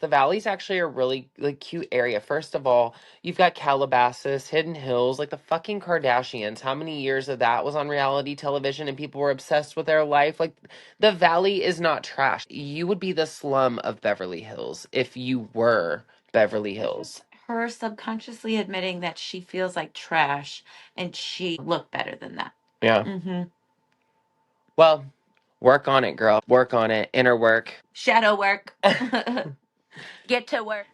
The Valley's actually a really like cute area. First of all, you've got Calabasas, Hidden Hills, like the fucking Kardashians. How many years of that was on reality television and people were obsessed with their life? Like the Valley is not trash. You would be the slum of Beverly Hills if you were Beverly Hills. Her subconsciously admitting that she feels like trash and she looked better than that. Yeah. Mm-hmm. Well, work on it, girl. Work on it. Inner work. Shadow work. Get to work.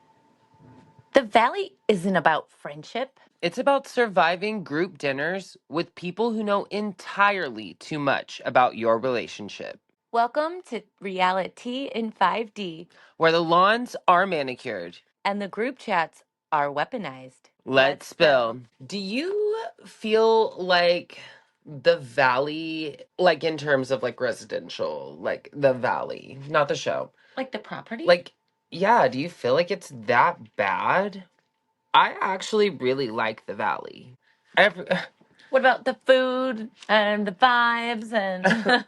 The Valley isn't about friendship. It's about surviving group dinners with people who know entirely too much about your relationship. Welcome to reality in 5D. Where the lawns are manicured. And the group chats are weaponized. Let's spill. Do you feel like the Valley, like in terms of like residential, like the Valley, not the show? Like the property? Like, yeah, do you feel like it's that bad? I actually really like the Valley. What about the food and the vibes and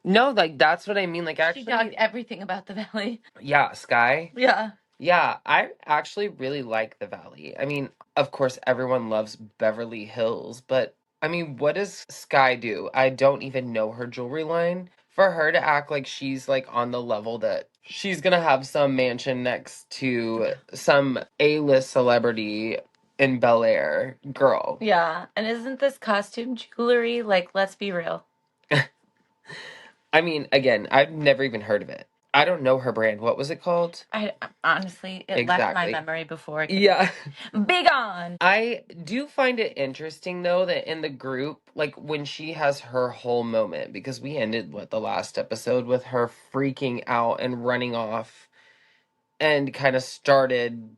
No, like that's what I mean. Like she actually, talked everything about the Valley. yeah, Sky. Yeah. Yeah, I actually really like the Valley. I mean, of course, everyone loves Beverly Hills, but I mean, what does Sky do? I don't even know her jewelry line. For her to act like she's like on the level that she's gonna have some mansion next to some A-list celebrity in Bel Air, girl. Yeah. And isn't this costume jewelry? Like, let's be real. I mean, again, I've never even heard of it. I don't know her brand. What was it called? I honestly, it left my memory before I could. Yeah. Big on. I do find it interesting though that in the group, like when she has her whole moment, because we ended the last episode with her freaking out and running off and kind of started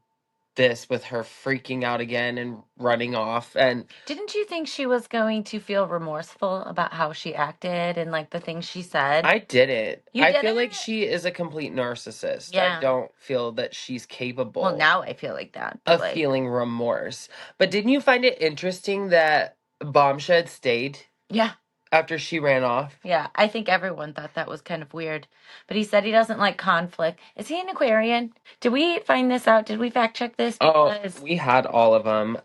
this with her freaking out again and running off. And didn't you think she was going to feel remorseful about how she acted and like the things she said? I didn't. You I feel didn't? like she is a complete narcissist. Yeah. I don't feel that she's capable. Well, now I feel like that. Of feeling remorse. But didn't you find it interesting that Bombshed stayed? Yeah. After she ran off? Yeah, I think everyone thought that was kind of weird. But he said he doesn't like conflict. Is he an Aquarian? Did we find this out? Did we fact check this? Because we had all of them.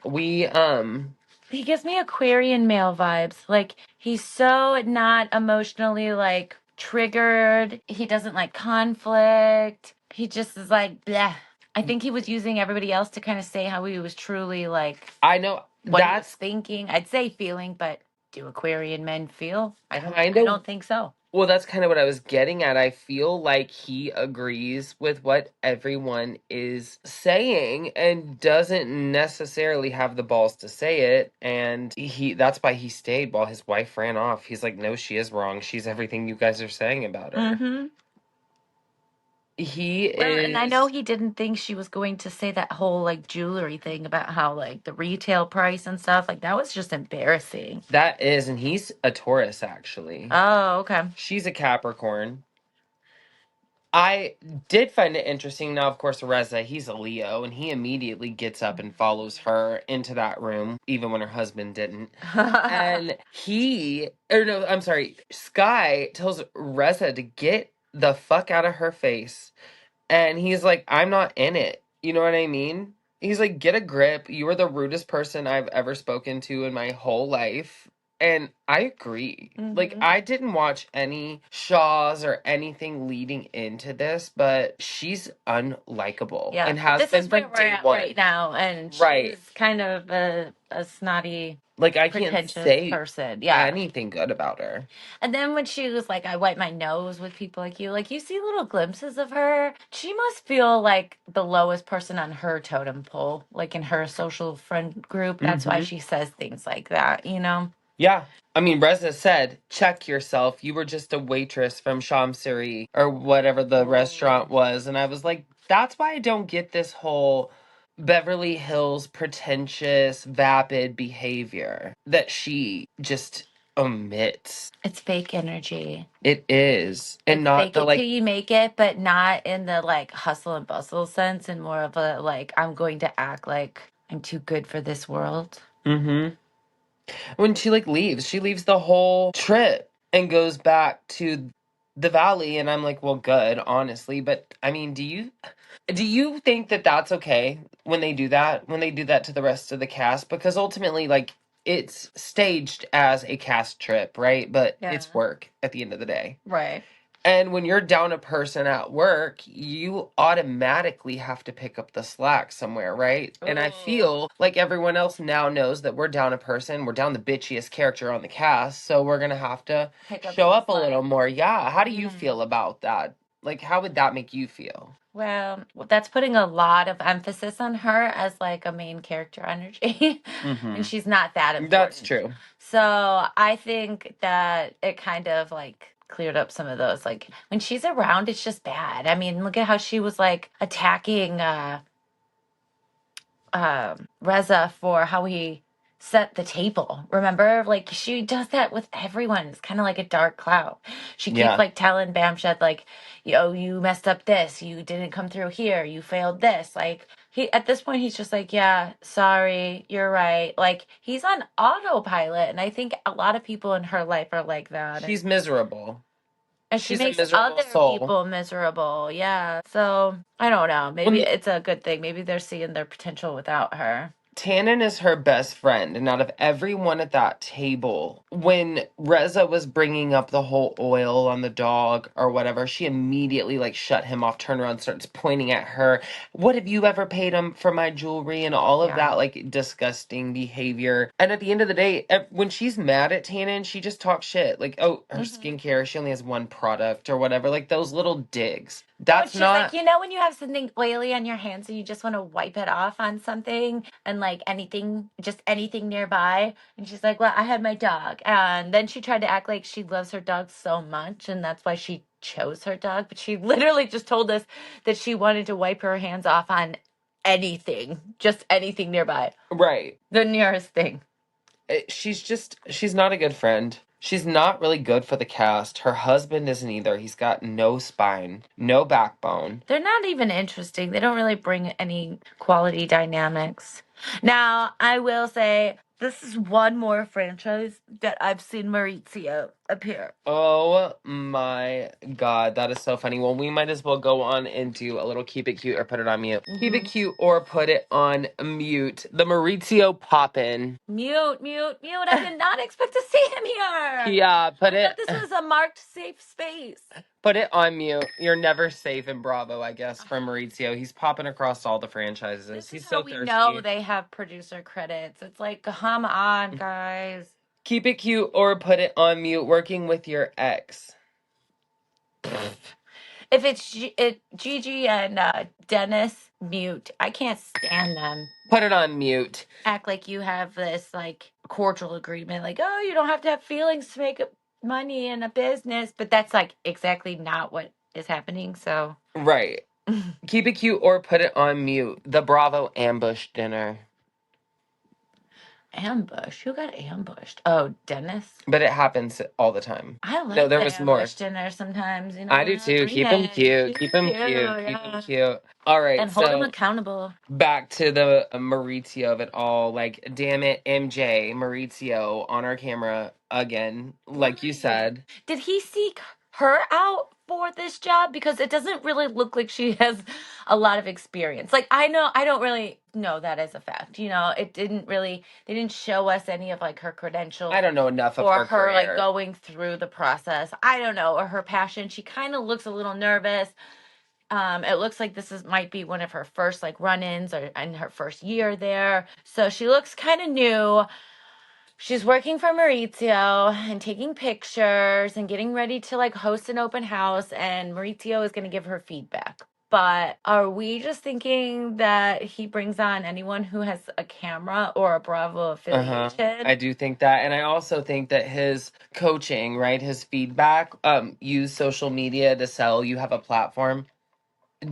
He gives me Aquarian male vibes. Like, he's so not emotionally, like, triggered. He doesn't like conflict. He just is like, bleh. I think he was using everybody else to kind of say how he was truly, like... I know. What he was thinking. I'd say feeling, but do Aquarian men feel? I don't think so. Well, that's kind of what I was getting at. I feel like he agrees with what everyone is saying and doesn't necessarily have the balls to say it. And that's why he stayed while his wife ran off. He's like, no, she is wrong. She's everything you guys are saying about her. Mm-hmm. And I know he didn't think she was going to say that whole like jewelry thing about how like the retail price and stuff. Like that was just embarrassing. That is, and he's a Taurus actually. Oh, okay. She's a Capricorn. I did find it interesting. Now, of course, Reza, he's a Leo, and he immediately gets up and follows her into that room, even when her husband didn't. And Sky tells Reza to get the fuck out of her face. And he's like, I'm not in it. You know what I mean? He's like, get a grip. You are the rudest person I've ever spoken to in my whole life. And I agree. Mm-hmm. Like, I didn't watch any Shaws or anything leading into this, but she's unlikable. Yeah, and has been from day one. Right now. And she's kind of a snotty, like, I can't say person. anything good about her. And then when she was like, I wipe my nose with people like you see little glimpses of her. She must feel like the lowest person on her totem pole, like in her social friend group. That's why she says things like that, you know? Yeah. I mean, Reza said, check yourself. You were just a waitress from Shamsiri or whatever the restaurant was. And I was like, that's why I don't get this whole Beverly Hills pretentious, vapid behavior that she just omits. It's fake energy. It is. And not fake the like... you make it, but not in the like hustle and bustle sense, and more of a like, I'm going to act like I'm too good for this world. Mm-hmm. When she like leaves the whole trip and goes back to the valley, and I'm like, well, good, honestly. But I mean, do you think that that's okay when they do that? When they do that to the rest of the cast? Because ultimately, like, it's staged as a cast trip, right? But it's work at the end of the day. Right. And when you're down a person at work, you automatically have to pick up the slack somewhere, right? And I feel like everyone else now knows that we're down a person, we're down the bitchiest character on the cast, so we're gonna have to show up a little more. Yeah. How do you feel about that? Like, how would that make you feel? Well, that's putting a lot of emphasis on her as like a main character energy, and she's not that important. That's true. So I think that it kind of like cleared up some of those. Like when she's around, it's just bad. I mean, look at how she was like attacking Reza for how he set the table. Remember? Like she does that with everyone. It's kind of like a dark cloud. She keeps like telling Bamshed like, you messed up this. You didn't come through here. You failed this. Like he at this point he's just like, yeah, sorry, you're right. Like he's on autopilot, and I think a lot of people in her life are like that. She's miserable. And she She's a makes miserable other soul. people miserable. Yeah. So I don't know. Maybe it's a good thing. Maybe they're seeing their potential without her. Tannen is her best friend, and out of everyone at that table, when Reza was bringing up the whole oil on the dog or whatever, she immediately like shut him off, turned around, starts pointing at her. What have you ever paid him for my jewelry and all of that like disgusting behavior? And at the end of the day, when she's mad at Tannen, she just talks shit. Like, oh, her skincare, she only has one product or whatever. Like those little digs. That's she's not. like, when you have something oily on your hands and you just want to wipe it off on something and like just anything nearby. And she's like, well, I had my dog. And then she tried to act like she loves her dog so much. And that's why she chose her dog. But she literally just told us that she wanted to wipe her hands off on anything, just anything nearby. Right. The nearest thing. She's not a good friend. She's not really good for the cast. Her husband isn't either. He's got no spine, no backbone. They're not even interesting. They don't really bring any quality dynamics. Now, I will say this is one more franchise that I've seen Maurizio appear. Oh my God, that is so funny. Well, we might as well go on and do a little keep it cute or put it on mute. Keep it cute or put it on mute. The Maurizio Poppin'. Mute. I did not expect to see him here. Yeah, I thought this was a marked safe space. Put it on mute. You're never safe in Bravo, I guess, from Maurizio. He's popping across all the franchises. He's so thirsty. We know they have producer credits. It's like, come on, guys. Keep it cute or put it on mute. Working with your ex. If it's Gigi and Denis, mute. I can't stand them. Put it on mute. Act like you have this like cordial agreement, like, oh, you don't have to have feelings to make money in a business, but that's like exactly not what is happening. So right. Keep it cute or put it on mute. The Bravo ambush dinner. Ambush? Who got ambushed? Oh, Denis. But it happens all the time. I like there was more dinner sometimes. I do too. Keep him cute. Keep him cute. Keep him cute. All right, and hold him accountable. Back to the Maurizio of it all. Like, damn it, MJ Maurizio on our camera again. Like you said, did he seek her out for this job? Because it doesn't really look like she has a lot of experience. Like I don't really know that as a fact. It didn't really, they didn't show us any of like her credentials. I don't know enough of or her career. like going through the process. I don't know, or her passion. She kind of looks a little nervous. It looks like might be one of her first like run-ins or in her first year there. So she looks kind of new. She's working for Maurizio and taking pictures and getting ready to like host an open house, and Maurizio is going to give her feedback. But are we just thinking that he brings on anyone who has a camera or a Bravo affiliation? I do think that. And I also think that his coaching, right, his feedback, use social media to sell. You have a platform.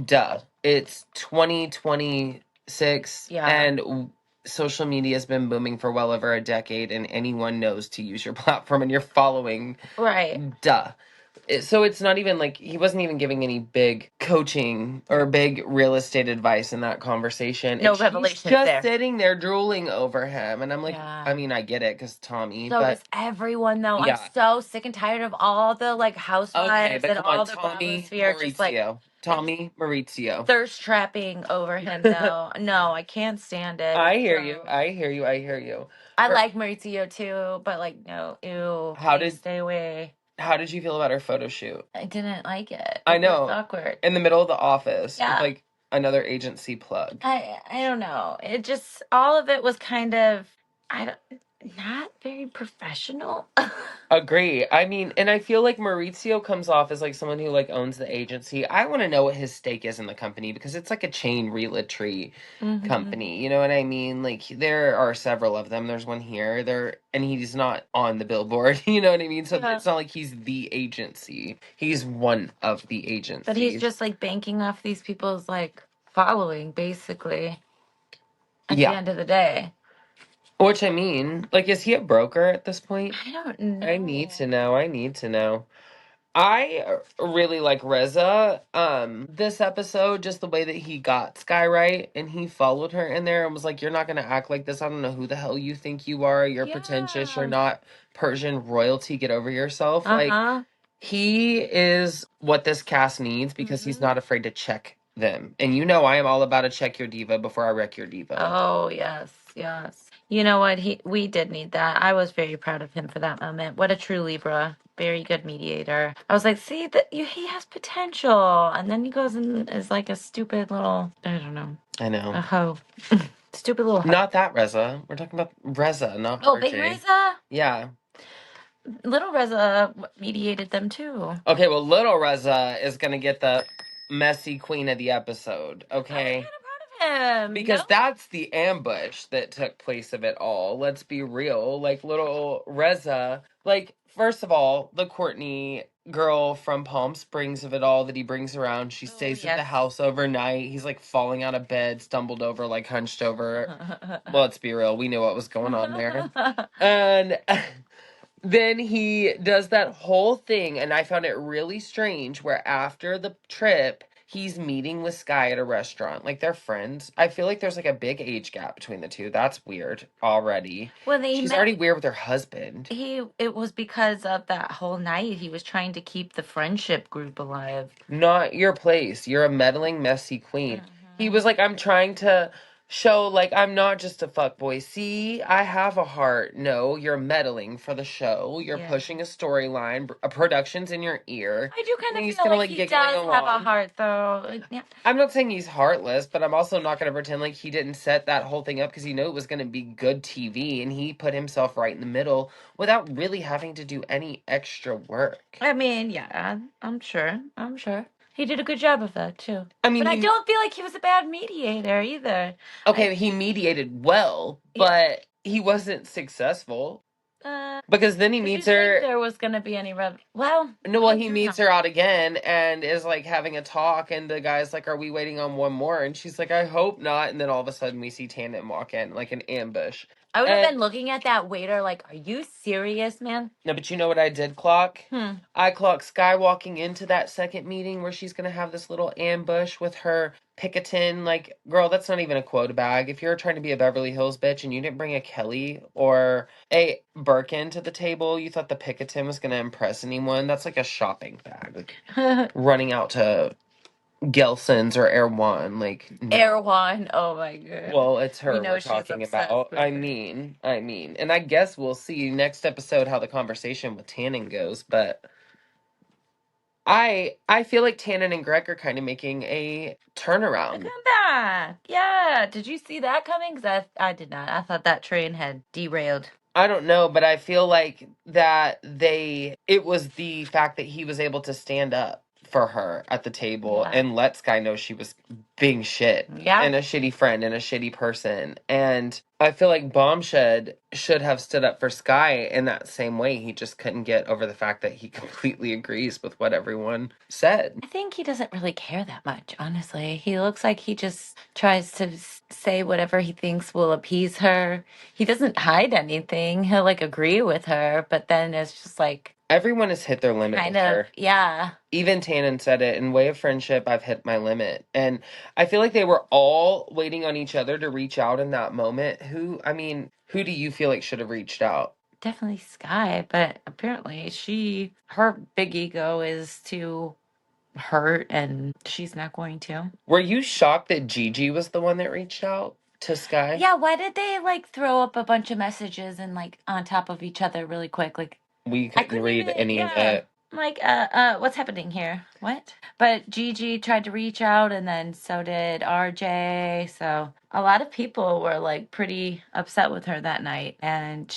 Duh. It's 2026. Yeah. And social media has been booming for well over a decade, and anyone knows to use your platform and your following. Right. Duh. So it's not even like he wasn't even giving any big coaching or big real estate advice in that conversation. No And she's revelations just there. sitting there drooling over him. And I'm like, I Yeah. mean, I get it because Tommy, So but does everyone, though. I'm yeah. so sick and tired of all the like Okay, housewives but and come on, all the Tommy bravosphere just like Maurizio. Tommy Maurizio. thirst trapping over him, though. No, I can't stand it. I It's hear you. gross. I hear you. I hear you. I Her, like Maurizio too, but like, no, ew, how please did stay away. how did you feel about her photo shoot? I didn't like it. I It was know, awkward. in the middle of the office with Yeah. like another agency plug. I don't know. It just all of it was kind of I don't not very professional. Agree. I mean, and I feel like Maurizio comes off as like someone who like owns the agency. I want to know what his stake is in the company because it's like a chain realty Hmm. company. You know what I mean? Like there are several of them. There's one here. There and he's not on the billboard. You know what I mean? So Yeah. it's not like he's the agency. He's one of the But he's agencies. just like banking off these people's like following basically at the Yeah. end of the day. Which I mean, like is he a broker at this point? I don't I need to know. know. I need to know. I really like Reza. This episode, just the way that he got Sky right, and he followed her in there and was like, "You're not gonna act like this. I don't know who the hell you think you are. You're pretentious. You're Yeah. not Persian royalty. Get over yourself." Like Uh-huh. he is what this cast needs because he's Hmm. not afraid to check them. And you know, I am all about a check your diva before I wreck your diva. Oh, yes, yes. You know what? We did need that. I was very proud of him for that moment. What a true Libra. Very good mediator. I was like, see that he has potential. And then he goes and is like a stupid little, I don't know, I know. a hoe. Stupid little hoe. Not that Reza. We're talking about Reza, not Oh, Big RJ. Reza? Yeah. Little Reza mediated them too. Okay, well, little Reza is gonna get the messy queen of the episode, I was okay? kind of proud of him. Because No? that's the ambush that took place of it all. Let's be real. Like, little Reza, like, first of all, the Courtney girl from Palm Springs of it all that he brings around, she Oh, stays at the yes. house overnight. He's like falling out of bed, stumbled over, like hunched over. Well, let's be real. We knew what was going on there. And then he does that whole thing, and I found it really strange where after the trip, he's meeting with Sky at a restaurant. Like they're friends. I feel like there's like a big age gap between the two. That's weird already. When they She's met, already weird with her husband. it was because of that whole night. He was trying to keep the friendship group alive. Not your place. You're a meddling, messy queen. He Hmm. was like, I'm trying to show, like, I'm not just a fuckboy. See, I have a heart. No, you're meddling for the show. You're Yeah. pushing a storyline. A production's in your ear. I do And kind of he's feel kind of like like he giggling does have a along. heart, though. Yeah. I'm not saying he's heartless, but I'm also not going to pretend like he didn't set that whole thing up because he knew it was going to be good TV and he put himself right in the middle without really having to do any extra work. I mean, yeah, I'm sure. I'm sure. He did a good job of that, too. I mean, But I he don't feel like he was a bad mediator either. I, okay, he mediated well, yeah. but he wasn't successful Uh, because then he did you meets think her. there was going to be any Well, No, well, I he don't know. meets her out again and is like having a talk, and the guy's like, "Are we waiting on one more?" And she's like, "I hope not." And then all of a sudden, we see Tandem walk in like an ambush. I would have And been looking at that waiter like, are you serious, man? no, but you know what I did clock? Hmm. I clocked Sky walking into that second meeting where she's gonna have this little ambush with her Picatin. Like, girl, that's not even a quota bag. If you're trying to be a Beverly Hills bitch and you didn't bring a Kelly or a Birkin to the table, you thought the Picatin was gonna impress anyone. That's like a shopping bag. Like running out to Gelson's or Air One. Like, no. Erewhon. Oh my god. Well, it's We her know we're she's talking obsessed about. with her. I mean, and I guess we'll see next episode how the conversation with Tannen goes, but I feel like Tannen and Greg are kind of making a A turnaround. comeback. Yeah. Did you see that coming? Because I did not. I thought that train had derailed. I don't know, but I feel like that it was the fact that he was able to stand up for her at the table Yeah. and let Sky know she was being shit Yeah. and a shitty friend and a shitty person. And I feel like Bombshed should have stood up for Sky in that same way. He just couldn't get over the fact that he completely agrees with what everyone said. I think he doesn't really care that much, honestly. He looks like he just tries to say whatever he thinks will appease her. He doesn't hide anything. He'll like agree with her, but then it's just like Everyone has hit their limit kind with of, her. yeah. Even Tannen said it, in way of friendship, I've hit my limit. And I feel like they were all waiting on each other to reach out in that moment. Who do you feel like should have reached out? Definitely Sky, but apparently her big ego is to hurt and she's not going to. Were you shocked that Gigi was the one that reached out to Sky? Yeah, why did they like throw up a bunch of messages and like on top of each other really quick? Like We I couldn't couldn't read even, any of yeah. it. Like, what's happening here? What? But Gigi tried to reach out and then so did RJ. So a lot of people were like pretty upset with her that night. And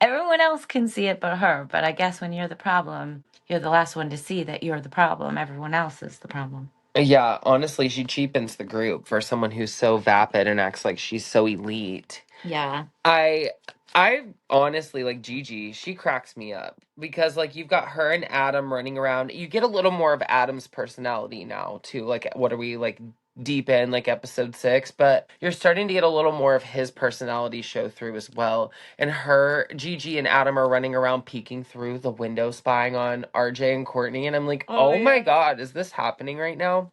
everyone else can see it but her. But I guess when you're the problem, you're the last one to see that you're the problem. Everyone else is the problem. Yeah, honestly, she cheapens the group for someone who's so vapid and acts like she's so elite. Yeah. I I honestly like Gigi. She cracks me up because like you've got her and Adam running around. You get a little more of Adam's personality now too. Like what are we like deep in like episode 6, but you're starting to get a little more of his personality show through as well. And her Gigi and Adam are running around peeking through the window spying on RJ and Courtney and I'm like, Oh, "Oh my yeah. God, is this happening right now?"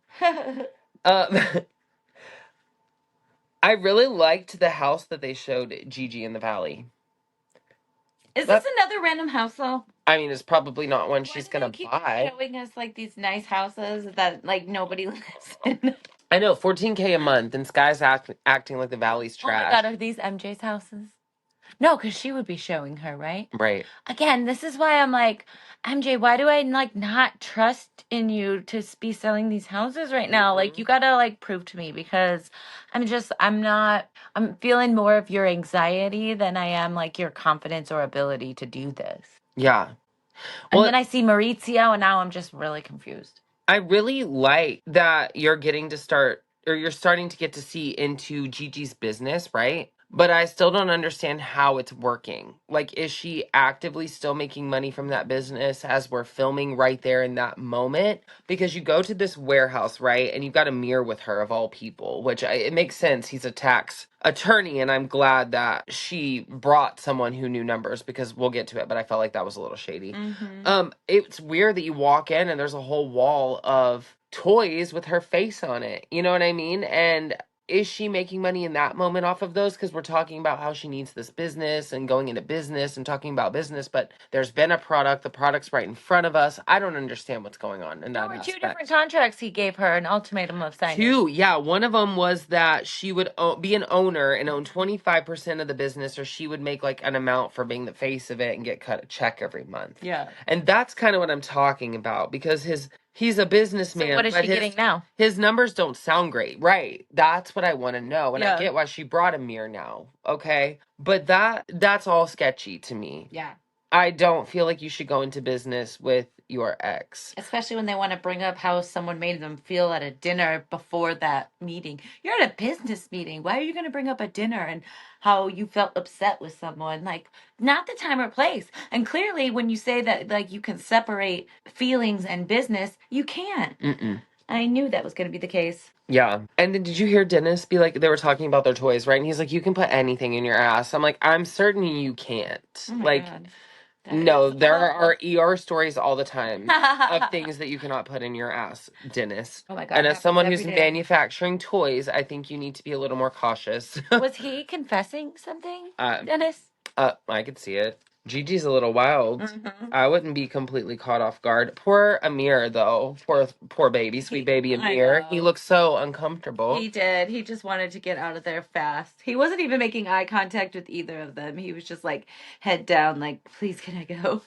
Um I really liked the house that they showed Gigi in the valley. Is this That, another random house though? I mean, it's probably not one Why she's do they gonna keep buy. showing us like these nice houses that like nobody lives in? I know, 14K a month, and Sky's acting like the valley's Oh my God, trash. are these MJ's houses? No, because she would be showing her, right? Right. Again, this is why I'm like, MJ, why do I like not trust in you to be selling these houses right now? Like, Hmm. you gotta like prove to me because I'm not, I'm feeling more of your anxiety than I am like your confidence or ability to do this. Yeah. And Well, then I see Maurizio, and now I'm just really confused. I really like that you're getting to start, or you're starting to get to see into Gigi's business, right? But I still don't understand how it's working. Like, is she actively still making money from that business as we're filming right there in that moment? Because you go to this warehouse, right? And you've got Amir with her, of all people, which it makes sense. He's a tax attorney, and I'm glad that she brought someone who knew numbers because we'll get to it, but I felt like that was a little shady. Mm-hmm. It's weird that you walk in and there's a whole wall of toys with her face on it. You know what I mean? And is she making money in that moment off of those? Because we're talking about how she needs this business and going into business and talking about business, but there's been a product. The product's right in front of us. I don't understand what's going on in There that were two different aspect. contracts he gave her an ultimatum of signing. Two, yeah. One of them was that she would be an owner and own 25% of the business, or she would make like an amount for being the face of it and get cut a check every month. Yeah. And that's kind of what I'm talking about because he's a So businessman, what is but she getting now? his numbers don't sound great. Right. That's what I want to know. And I Yeah. get why she brought Amir now. Okay. But that's all sketchy to me. Yeah. I don't feel like you should go into business with your ex. Especially when they want to bring up how someone made them feel at a dinner before that meeting. You're at a business meeting. Why are you going to bring up a dinner and how you felt upset with someone? Like, not the time or place. And clearly, when you say that, like, you can separate feelings and business, you can't. Mm-mm. I knew that was going to be the case. Yeah. And then did you hear Dennis be like, they were talking about their toys, right? And he's like, you can put anything in your ass. I'm like, I'm certain you can't. Oh my Like, God. That no, is there awful. are ER stories all the time of Oh things that you cannot put in your ass, Dennis. my God. And It as happens someone every who's day. manufacturing toys, I think you need to be a little more cautious. Was he confessing something, uh, Dennis? I could see it. Gigi's a little wild. Mm-hmm. I wouldn't be completely caught off guard. Poor Amir, though. Poor baby, sweet baby I Amir. He know. looks so uncomfortable. He did. He just wanted to get out of there fast. He wasn't even making eye contact with either of them. He was just like head down, like, please, can I go?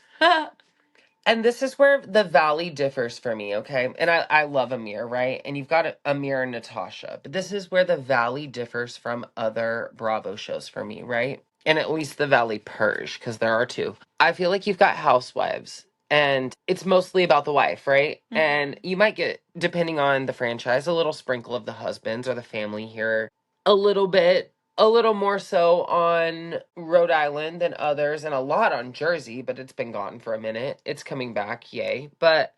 And this is where the valley differs for me, okay? And I love Amir, right? And you've got Amir and Natasha. But this is where the valley differs from other Bravo shows for me, right? And at least the Valley Purge, because there are two. I feel like you've got housewives, and it's mostly about the wife, right? Mhm. And you might get, depending on the franchise, a little sprinkle of the husbands or the family here, a little bit, a little more so on Rhode Island than others, and a lot on Jersey, but it's been gone for a minute. It's coming back, yay. But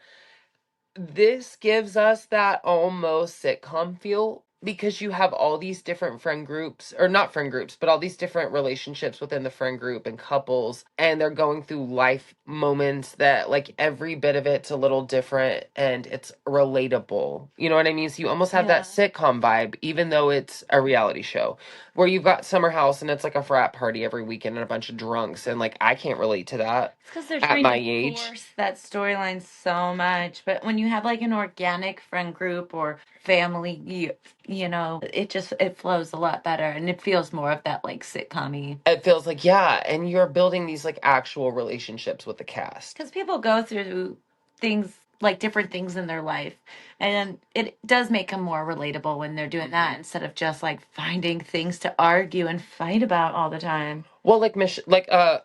this gives us that almost sitcom feel because you have all these different friend groups, or not friend groups, but all these different relationships within the friend group and couples, and they're going through life moments that, like, every bit of it's a little different and it's relatable. You know what I mean? So you almost have that Yeah. sitcom vibe, even though it's a reality show, where you've got Summer House and it's like a frat party every weekend and a bunch of drunks, and like I can't relate to that It's because they're at trying my to age. force that storyline so much. But when you have like an organic friend group or family, you know, it flows a lot better and it feels more of that like sitcom-y. It feels like, yeah, and you're building these like actual relationships with the cast. Because people go through things like different things in their life, and it does make them more relatable when they're doing that instead of just like finding things to argue and fight about all the time. Well, like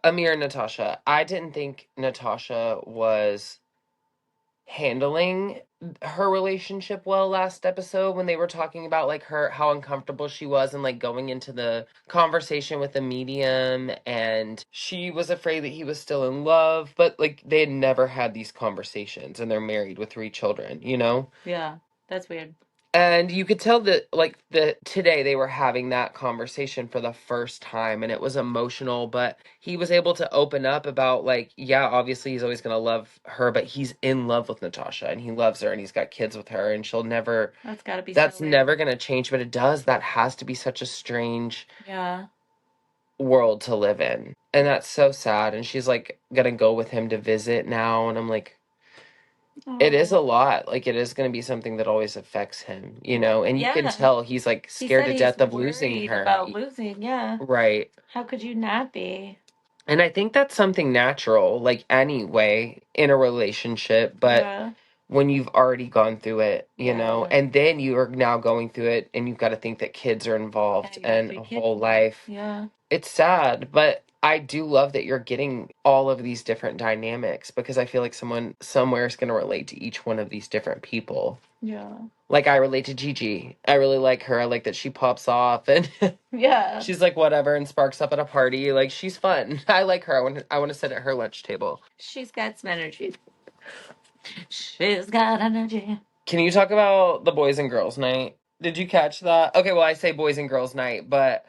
Amir and Natasha, I didn't think Natasha was handling her relationship well last episode when they were talking about like her how uncomfortable she was and like going into the conversation with the medium, and she was afraid that he was still in love, but like they had never had these conversations and they're married with 3 children, you know? Yeah, that's weird. And you could tell that like the today they were having that conversation for the first time, and it was emotional, but he was able to open up about like, yeah, obviously he's always going to love her, but he's in love with Natasha and he loves her and he's got kids with her and she'll never That's got to be so that's weird. never going to change, but it does. That has to be such a strange Yeah. world to live in. And that's so sad, and she's like going to go with him to visit now, and I'm like, it is a Oh. lot. Like, it is going to be something that always affects him, you know? And you can Yeah. tell he's like He scared said to he's death of losing worried her. about losing. Yeah. Right. How could you not be? And I think that's something natural, like anyway, in a relationship. But Yeah. when you've already gone through it, you know, Yeah. and then you are now going through it and you've got to think that kids are And involved you got and three a kids whole now. life. Yeah. It's sad, but I do love that you're getting all of these different dynamics, because I feel like someone somewhere is going to relate to each one of these different people. Yeah. Like, I relate to Gigi. I really like her. I like that she pops off and Yeah. she's like whatever and sparks up at a party. Like, she's fun. I like her. I want to sit at her lunch table. She's got some energy. She's got energy. Can you talk about the boys and girls night? Did you catch that? Okay, well, I say boys and girls night, but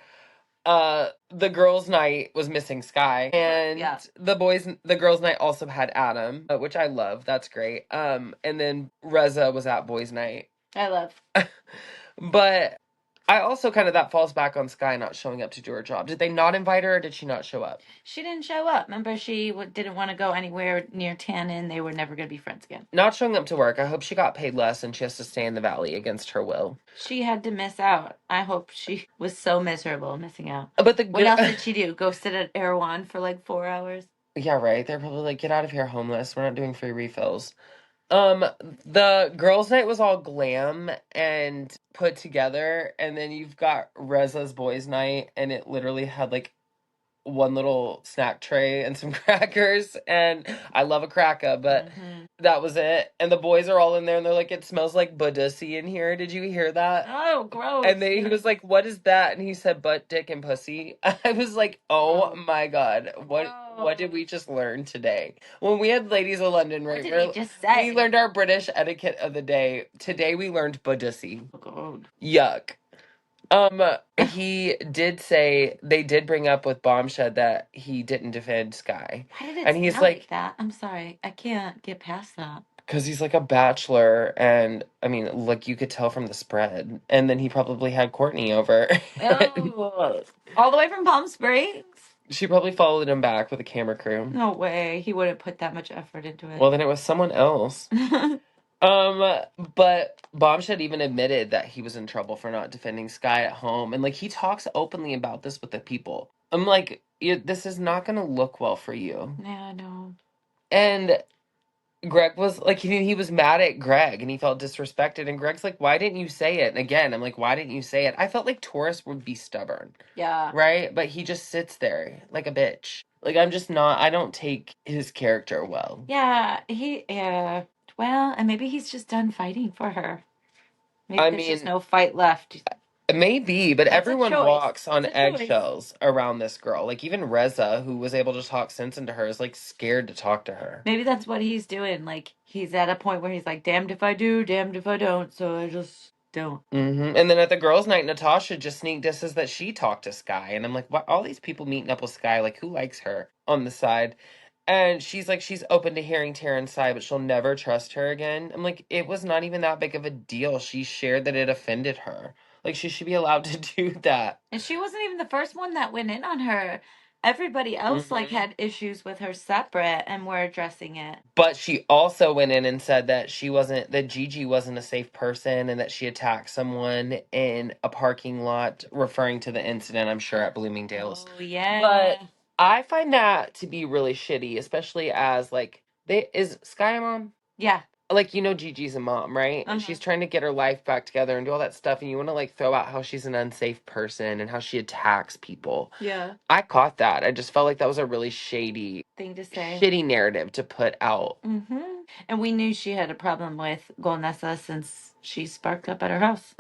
the girls night was missing Sky, and Yeah. the girls night also had Adam, which I love. That's great. And then Reza was at boys night. I love. But I also kind of, that falls back on Sky not showing up to do her job. Did they not invite her, or did she not show up? She didn't show up. Remember, she didn't want to go anywhere near Tannen. They were never going to be friends again. Not showing up to work. I hope she got paid less and she has to stay in the valley against her will. She had to miss out. I hope she was so miserable missing out. But the What else did she do? Go sit at Erewhon for like 4 hours? yeah, right. They're probably like, get out of here, homeless. We're not doing free refills. Um, the girls' night was all glam and put together, and then you've got Reza's boys' night, and it literally had like one little snack tray and some crackers, and I love a cracker, but that was it. And the boys are all in there, and they're like, it smells like Budussy in here. Did you hear that? Oh, gross. And he was like, what is that? And he said, butt, dick, and pussy. I was like, oh Gross. my God, what did we just learn today? When we had Ladies of London, What right? did he just say? We learned our British etiquette of the day. Today we learned Budussy. Oh, God. Yuck. He did say, they did bring up with Bombshed that he didn't defend Sky. Why did it And he's smell like that? I'm sorry. I can't get past that. because he's like a bachelor, and I mean, like you could tell from the spread. And then he probably had Courtney over. Oh, all the way from Palm Springs? She probably followed him back with a camera crew. No way. He wouldn't put that much effort into it. Well, then it was someone else. But Bombshed even admitted that he was in trouble for not defending Sky at home, and like he talks openly about this with the people. I'm like, this is not gonna look well for you. Yeah, no. And Greg was like, he was mad at Greg, and he felt disrespected. And Greg's like, why didn't you say it? And again, I'm like, why didn't you say it? I felt like Taurus would be stubborn, Yeah. right? But he just sits there like a bitch. Like, I'm just not. I don't take his character well. Yeah, yeah. Well, and maybe he's just done fighting for her. Maybe I there's just mean, no fight left. maybe, but That's a everyone choice. walks on It's a choice. eggshells around this girl. Like, even Reza, who was able to talk sense into her, is like scared to talk to her. Maybe that's what he's doing. Like, he's at a point where he's like, damned if I do, damned if I don't. So I just don't. And then at the girls' night, Natasha just sneak disses that she talked to Sky. And I'm like, what? All these people meeting up with Sky, like, who likes her on the side? And she's like, she's open to hearing Taryn's side, but she'll never trust her again. I'm like, it was not even that big of a deal. She shared that it offended her. Like, she should be allowed to do that. And she wasn't even the first one that went in on her. Everybody else like had issues with her separate and were addressing it. But she also went in and said that that Gigi wasn't a safe person and that she attacked someone in a parking lot, referring to the incident, I'm sure, at Bloomingdale's. Oh yeah. But I find that to be really shitty, especially as like is Sky a mom? Yeah. Like, you know, Gigi's a mom, right? And she's trying to get her life back together and do all that stuff, and you want to like throw out how she's an unsafe person and how she attacks people. Yeah. I caught that. I just felt like that was a really shady thing to say. Shitty narrative to put out. And we knew she had a problem with Golnessa since she sparked up at her house.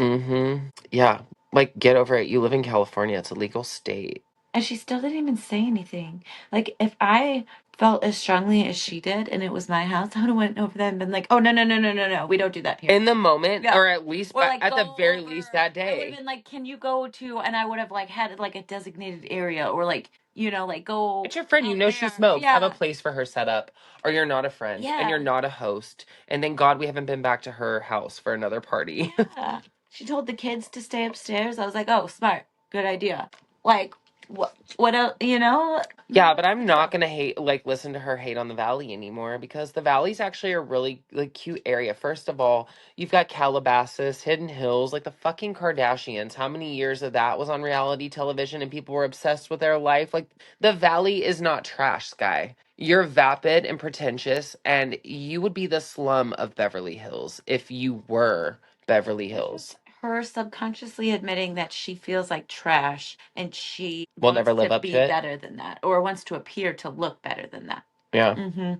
Yeah. Like, get over it. You live in California. It's a legal state. And she still didn't even say anything. Like, if I felt as strongly as she did and it was my house, I would have went over there and been like, oh, no. We don't do that here. In the moment, or at least, like, at the very least that day. I would have been like, can you go to, and I would have like had like a designated area or like, you know, like go. It's your friend. You know she smokes. Have a place for her set up. Or you're not a friend. And you're not a host. And thank God we haven't been back to her house for another party. Yeah. She told the kids to stay upstairs. I was like, oh, smart. Good idea. Like, what else, you know? Yeah, but I'm not gonna listen to her hate on the Valley anymore, because the Valley's actually a really like cute area. First of all, you've got Calabasas, Hidden Hills, like the fucking Kardashians. How many years of that was on reality television and people were obsessed with their life? Like, the Valley is not trash, Sky. You're vapid and pretentious, and you would be the slum of Beverly Hills if you were Beverly Hills. Her subconsciously admitting that she feels like trash and she will never live up to to be it. better than that, or wants to appear to look better than that. Yeah.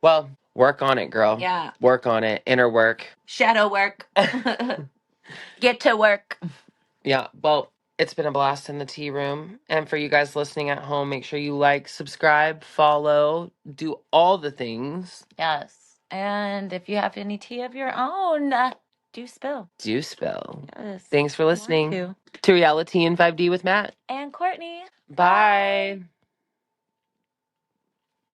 Well, work on it, girl. Yeah. Work on it. Inner work. Shadow work. Get to work. Yeah. Well, it's been a blast in the tea room. And for you guys listening at home, make sure you like, subscribe, follow, do all the things. Yes. And if you have any tea of your own, do spill. Do spill. Yes. Thanks for listening to Reality in 5D with Matt and Courtney. Bye.